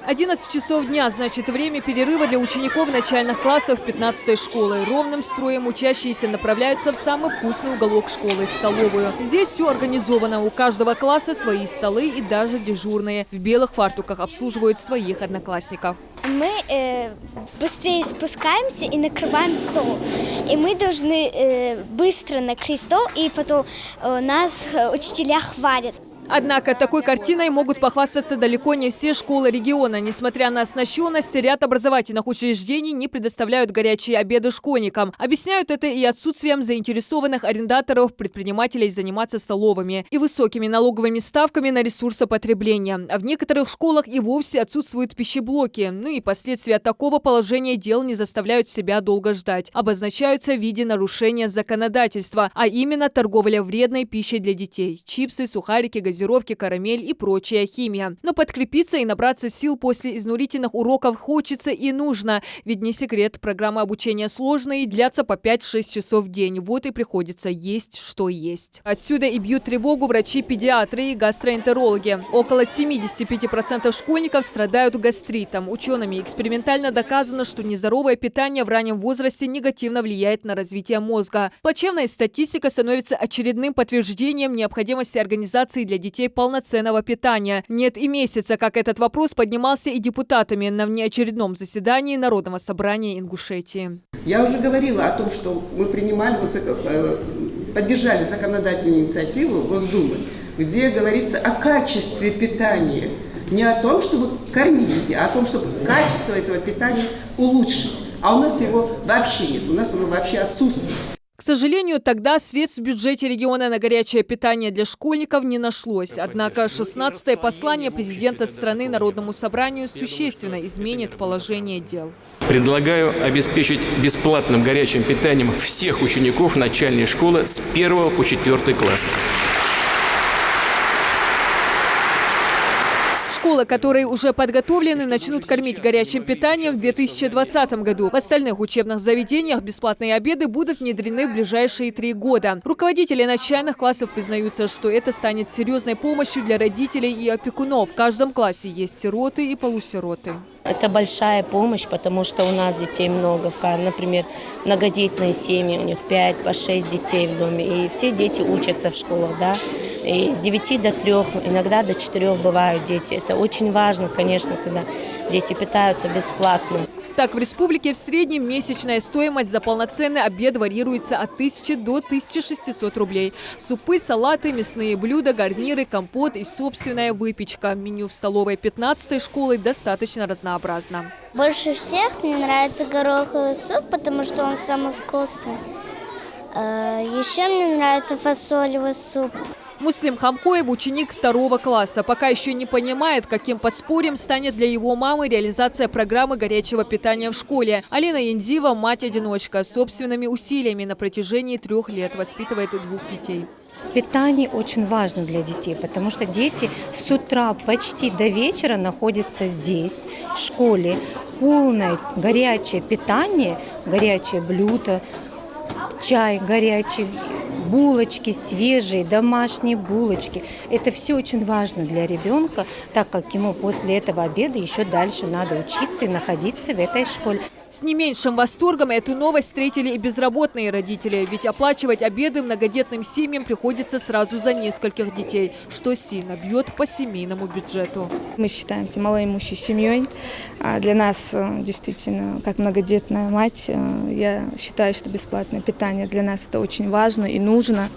11 часов дня, значит, время перерыва для учеников начальных классов 15-й школы. Ровным строем учащиеся направляются в самый вкусный уголок школы – столовую. Здесь все организовано. У каждого класса свои столы и даже дежурные. В белых фартуках обслуживают своих одноклассников. Мы быстрее спускаемся и накрываем стол. И мы должны быстро накрыть стол, и потом нас учителя хвалят. Однако такой картиной могут похвастаться далеко не все школы региона. Несмотря на оснащенность, ряд образовательных учреждений не предоставляют горячие обеды школьникам. Объясняют это и отсутствием заинтересованных арендаторов, предпринимателей заниматься столовыми, и высокими налоговыми ставками на ресурсопотребление. А в некоторых школах и вовсе отсутствуют пищеблоки. Ну и последствия такого положения дел не заставляют себя долго ждать. Обозначаются в виде нарушения законодательства, а именно торговля вредной пищей для детей. Чипсы, сухарики, газировки, карамель и прочая химия. Но подкрепиться и набраться сил после изнурительных уроков хочется и нужно. Ведь не секрет, программа обучения сложная и длятся по 5-6 часов в день. Вот и приходится есть, что есть. Отсюда и бьют тревогу врачи-педиатры и гастроэнтерологи. Около 75% школьников страдают гастритом. Учеными экспериментально доказано, что нездоровое питание в раннем возрасте негативно влияет на развитие мозга. Плачевная статистика становится очередным подтверждением необходимости организации для детей полноценного питания. Нет и месяца, как этот вопрос поднимался и депутатами на внеочередном заседании Народного собрания Ингушетии. Я уже говорила о том, что мы принимали, поддержали законодательную инициативу Госдумы, где говорится о качестве питания. Не о том, чтобы кормить детей, а о том, чтобы качество этого питания улучшить. А у нас его вообще нет, у нас оно вообще отсутствует. К сожалению, тогда средств в бюджете региона на горячее питание для школьников не нашлось. Однако 16-е послание президента страны Народному собранию существенно изменит положение дел. Предлагаю обеспечить бесплатным горячим питанием всех учеников начальной школы с 1 по 4 класс. Школы, которые уже подготовлены, начнут кормить горячим питанием в 2020 году. В остальных учебных заведениях бесплатные обеды будут внедрены в ближайшие 3 года. Руководители начальных классов признаются, что это станет серьезной помощью для родителей и опекунов. В каждом классе есть сироты и полусироты. Это большая помощь, потому что у нас детей много. Например, многодетные семьи, у них 5 по 6 детей в доме. И все дети учатся в школах, да. И с 9 до 3, иногда до 4 бывают дети. Это очень важно, конечно, когда дети питаются бесплатно. Так, в республике в среднем месячная стоимость за полноценный обед варьируется от 1000 до 1600 рублей. Супы, салаты, мясные блюда, гарниры, компот и собственная выпечка. Меню в столовой 15-й школы достаточно разнообразно. Больше всех мне нравится гороховый суп, потому что он самый вкусный. Еще мне нравится фасолевый суп. Муслим Хамкоев – ученик 2 класса. Пока еще не понимает, каким подспорьем станет для его мамы реализация программы горячего питания в школе. Алина Яндива – мать-одиночка. Собственными усилиями на протяжении 3 лет воспитывает 2 детей. Питание очень важно для детей, потому что дети с утра почти до вечера находятся здесь, в школе. Полное горячее питание, горячее блюдо, чай горячий, булочки свежие, домашние булочки. Это все очень важно для ребенка, так как ему после этого обеда еще дальше надо учиться и находиться в этой школе. С не меньшим восторгом эту новость встретили и безработные родители. Ведь оплачивать обеды многодетным семьям приходится сразу за нескольких детей, что сильно бьет по семейному бюджету. Мы считаемся малоимущей семьей. Для нас действительно, как многодетная мать, я считаю, что бесплатное питание для нас это очень важно и нужно.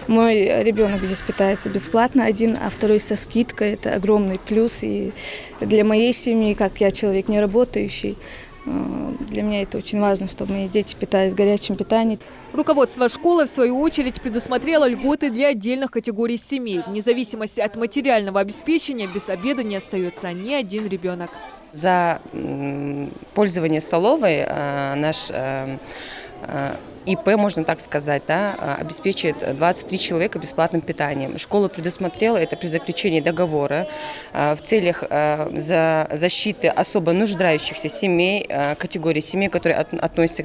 Мой ребенок здесь питается бесплатно, один, а второй со скидкой. Это огромный плюс. И для моей семьи, как я человек не работающий, для меня это очень важно, чтобы мои дети питались горячим питанием. Руководство школы, в свою очередь, предусмотрело льготы для отдельных категорий семей. Вне зависимости от материального обеспечения без обеда не остается ни один ребенок. За пользование столовой наш ИП, можно так сказать, да, обеспечивает 23 человека бесплатным питанием. Школа предусмотрела это при заключении договора в целях защиты особо нуждающихся семей, категории семей, которые относятся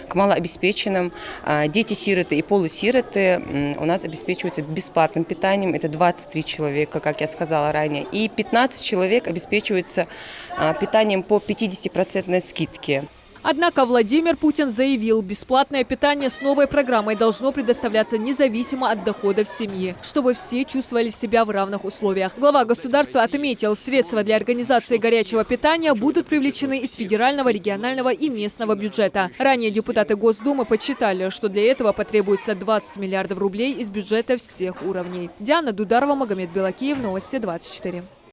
к малообеспеченным. Дети-сироты и полусироты у нас обеспечиваются бесплатным питанием. Это 23 человека, как я сказала ранее. И 15 человек обеспечиваются питанием по 50% скидке. Однако Владимир Путин заявил, бесплатное питание с новой программой должно предоставляться независимо от доходов семьи, чтобы все чувствовали себя в равных условиях. Глава государства отметил, средства для организации горячего питания будут привлечены из федерального, регионального и местного бюджета. Ранее депутаты Госдумы подсчитали, что для этого потребуется 20 миллиардов рублей из бюджета всех уровней. Диана Дударова, Магомед Белакиев, Новости 24.